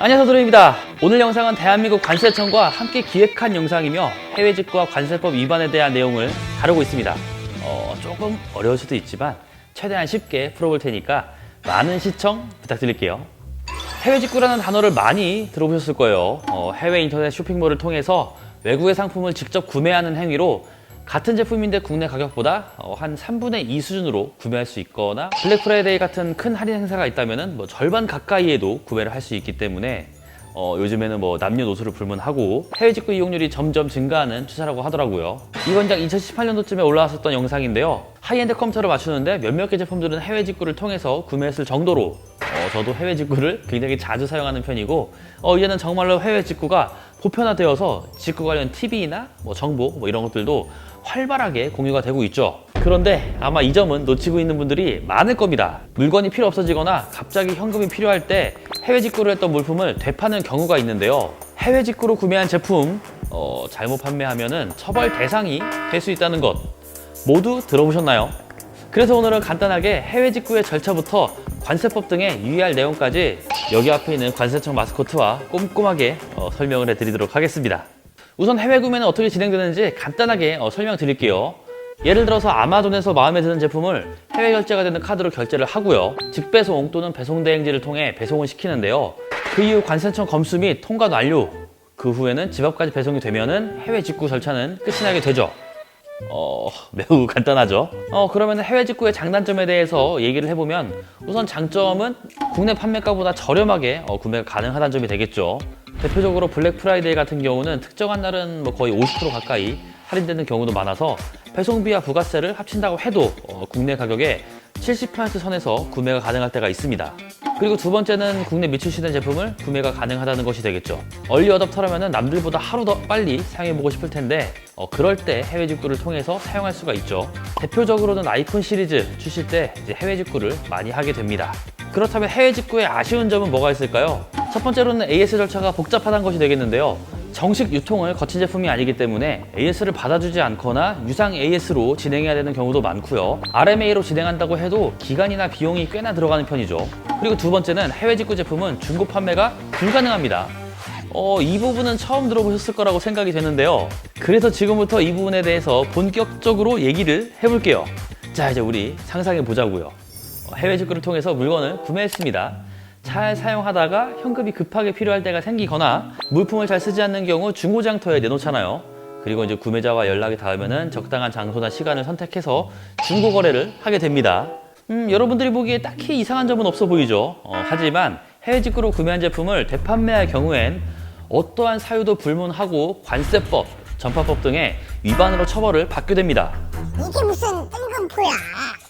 안녕하세요, 도련입니다. 오늘 영상은 대한민국 관세청과 함께 기획한 영상이며 해외 직구와 관세법 위반에 대한 내용을 다루고 있습니다. 조금 어려울 수도 있지만 최대한 쉽게 풀어볼 테니까 많은 시청 부탁드릴게요. 해외 직구라는 단어를 많이 들어보셨을 거예요. 해외 인터넷 쇼핑몰을 통해서 외국의 상품을 직접 구매하는 행위로 같은 제품인데 국내 가격보다 한 3분의 2 수준으로 구매할 수 있거나 블랙 프라이데이 같은 큰 할인 행사가 있다면 절반 가까이에도 구매를 할 수 있기 때문에 요즘에는 남녀노소를 불문하고 해외 직구 이용률이 점점 증가하는 추세라고 하더라고요. 이건 약 2018년도쯤에 올라왔었던 영상인데요. 하이엔드 컴퓨터를 맞추는데 몇몇 개 제품들은 해외 직구를 통해서 구매했을 정도로 저도 해외 직구를 굉장히 자주 사용하는 편이고 이제는 정말로 해외 직구가 보편화되어서 직구 관련 팁이나 정보 이런 것들도 활발하게 공유가 되고 있죠. 그런데 아마 이 점은 놓치고 있는 분들이 많을 겁니다. 물건이 필요 없어지거나 갑자기 현금이 필요할 때 해외 직구를 했던 물품을 되파는 경우가 있는데요. 해외 직구로 구매한 제품 잘못 판매하면은 처벌 대상이 될 수 있다는 것 모두 들어보셨나요? 그래서 오늘은 간단하게 해외 직구의 절차부터 관세법 등의 유의할 내용까지 여기 앞에 있는 관세청 마스코트와 꼼꼼하게 설명을 해드리도록 하겠습니다. 우선 해외 구매는 어떻게 진행되는지 간단하게 설명드릴게요. 예를 들어서 아마존에서 마음에 드는 제품을 해외 결제가 되는 카드로 결제를 하고요. 직배송 또는 배송대행지를 통해 배송을 시키는데요. 그 이후 관세청 검수 및 통과 완료, 그 후에는 집 앞까지 배송이 되면은 해외 직구 절차는 끝이 나게 되죠. 매우 간단하죠. 그러면 해외 직구의 장단점에 대해서 얘기를 해보면 우선 장점은 국내 판매가보다 저렴하게 구매가 가능하다는 점이 되겠죠. 대표적으로 블랙 프라이데이 같은 경우는 특정한 날은 거의 50% 가까이 할인되는 경우도 많아서 배송비와 부가세를 합친다고 해도 국내 가격의 70% 선에서 구매가 가능할 때가 있습니다. 그리고 두 번째는 국내 미출시된 제품을 구매가 가능하다는 것이 되겠죠. 얼리 어댑터라면 남들보다 하루 더 빨리 사용해보고 싶을 텐데 그럴 때 해외 직구를 통해서 사용할 수가 있죠. 대표적으로는 아이폰 시리즈 출시 때 이제 해외 직구를 많이 하게 됩니다. 그렇다면 해외 직구의 아쉬운 점은 뭐가 있을까요? 첫 번째로는 AS 절차가 복잡하다는 것이 되겠는데요. 정식 유통을 거친 제품이 아니기 때문에 AS를 받아주지 않거나 유상 AS로 진행해야 되는 경우도 많고요. RMA로 진행한다고 해도 기간이나 비용이 꽤나 들어가는 편이죠. 그리고 두 번째는 해외 직구 제품은 중고 판매가 불가능합니다. 이 부분은 처음 들어보셨을 거라고 생각이 되는데요. 그래서 지금부터 이 부분에 대해서 본격적으로 얘기를 해볼게요. 자, 이제 우리 상상해 보자고요. 해외 직구를 통해서 물건을 구매했습니다. 잘 사용하다가 현금이 급하게 필요할 때가 생기거나 물품을 잘 쓰지 않는 경우 중고장터에 내놓잖아요. 그리고 이제 구매자와 연락이 닿으면은 적당한 장소나 시간을 선택해서 중고 거래를 하게 됩니다. 여러분들이 보기에 딱히 이상한 점은 없어 보이죠. 하지만 해외 직구로 구매한 제품을 되판매할 경우엔 어떠한 사유도 불문하고 관세법, 전파법 등의 위반으로 처벌을 받게 됩니다. 이게 무슨 뜬금포야?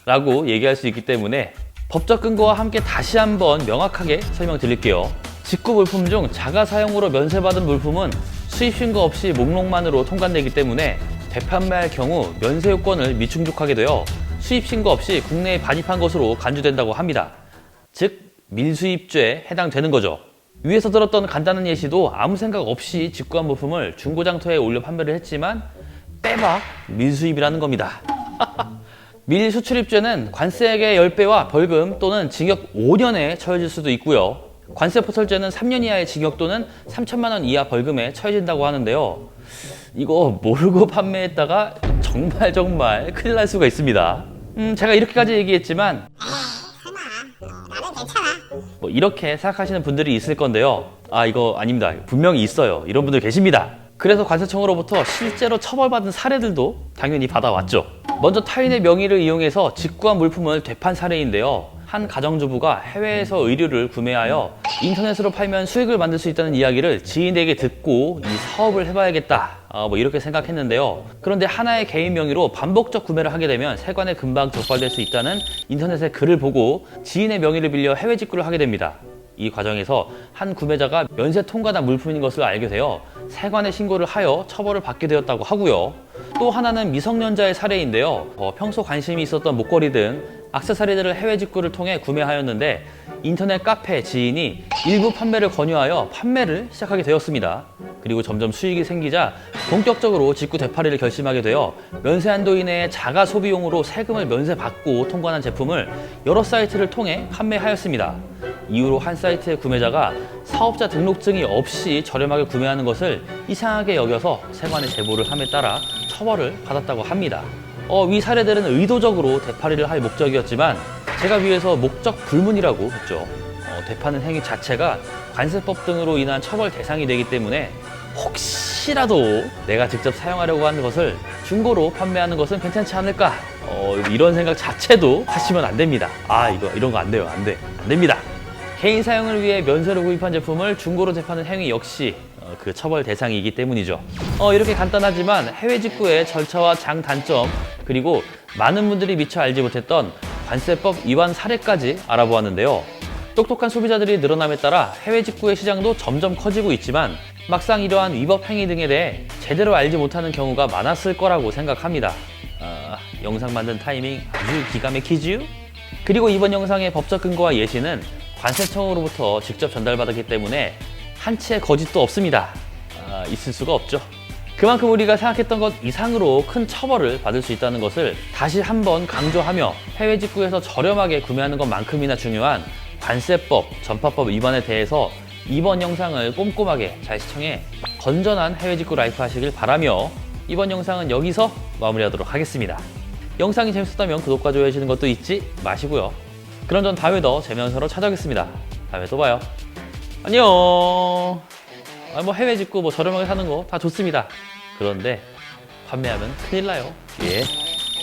라고 얘기할 수 있기 때문에 법적 근거와 함께 다시 한번 명확하게 설명드릴게요. 직구 물품 중 자가 사용으로 면세받은 물품은 수입 신고 없이 목록만으로 통관되기 때문에 되판매할 경우 면세 요건을 미충족하게 되어 수입 신고 없이 국내에 반입한 것으로 간주된다고 합니다. 즉 밀수입죄에 해당되는 거죠. 위에서 들었던 간단한 예시도 아무 생각 없이 직구한 물품을 중고장터에 올려 판매를 했지만 빼박 밀수입이라는 겁니다. 밀수출입죄는 관세액의 10배와 벌금 또는 징역 5년에 처해질 수도 있고요. 관세 포탈죄는 3년 이하의 징역 또는 3천만 원 이하 벌금에 처해진다고 하는데요. 이거 모르고 판매했다가 정말 큰일 날 수가 있습니다. 제가 이렇게까지 얘기했지만 설마 나는 괜찮아. 이렇게 생각하시는 분들이 있을 건데요. 이거 아닙니다. 분명히 있어요. 이런 분들 계십니다. 그래서 관세청으로부터 실제로 처벌받은 사례들도 당연히 받아왔죠. 먼저 타인의 명의를 이용해서 직구한 물품을 되판 사례인데요. 한 가정주부가 해외에서 의류를 구매하여 인터넷으로 팔면 수익을 만들 수 있다는 이야기를 지인에게 듣고 이 사업을 해봐야겠다 이렇게 생각했는데요. 그런데 하나의 개인 명의로 반복적 구매를 하게 되면 세관에 금방 적발될 수 있다는 인터넷의 글을 보고 지인의 명의를 빌려 해외 직구를 하게 됩니다. 이 과정에서 한 구매자가 면세 통과한 물품인 것을 알게 되어 세관에 신고를 하여 처벌을 받게 되었다고 하고요. 또 하나는 미성년자의 사례인데요. 평소 관심이 있었던 목걸이 등 액세서리들을 해외 직구를 통해 구매하였는데 인터넷 카페 지인이 일부 판매를 권유하여 판매를 시작하게 되었습니다. 그리고 점점 수익이 생기자 본격적으로 직구 되팔이를 결심하게 되어 면세 한도 이내에 자가 소비용으로 세금을 면세받고 통관한 제품을 여러 사이트를 통해 판매하였습니다. 이후로 한 사이트의 구매자가 사업자 등록증이 없이 저렴하게 구매하는 것을 이상하게 여겨서 세관에 제보를 함에 따라 처벌을 받았다고 합니다. 위 사례들은 의도적으로 되팔이를 할 목적이었지만 제가 위에서 목적 불문이라고 했죠. 되파는 행위 자체가 관세법 등으로 인한 처벌 대상이 되기 때문에 혹시라도 내가 직접 사용하려고 하는 것을 중고로 판매하는 것은 괜찮지 않을까? 이런 생각 자체도 하시면 안 됩니다. 이런 거 안 돼요. 안 됩니다. 개인 사용을 위해 면세로 구입한 제품을 중고로 되파는 행위 역시 그 처벌 대상이기 때문이죠. 이렇게 간단하지만 해외 직구의 절차와 장단점, 그리고 많은 분들이 미처 알지 못했던 관세법 위반 사례까지 알아보았는데요. 똑똑한 소비자들이 늘어남에 따라 해외 직구의 시장도 점점 커지고 있지만 막상 이러한 위법 행위 등에 대해 제대로 알지 못하는 경우가 많았을 거라고 생각합니다. 영상 만든 타이밍 아주 기가 막히지요? 그리고 이번 영상의 법적 근거와 예시는 관세청으로부터 직접 전달받았기 때문에 한치의 거짓도 없습니다. 있을 수가 없죠. 그만큼 우리가 생각했던 것 이상으로 큰 처벌을 받을 수 있다는 것을 다시 한번 강조하며 해외 직구에서 저렴하게 구매하는 것만큼이나 중요한 관세법, 전파법 위반에 대해서 이번 영상을 꼼꼼하게 잘 시청해 건전한 해외 직구 라이프 하시길 바라며 이번 영상은 여기서 마무리하도록 하겠습니다. 영상이 재밌었다면 구독과 좋아요 해주시는 것도 잊지 마시고요. 그럼 전 다음에 더 재미난 영상으로 찾아오겠습니다. 다음에 또 봐요. 안녕. 해외 직구 저렴하게 사는 거 다 좋습니다. 그런데 판매하면 큰일 나요. 예.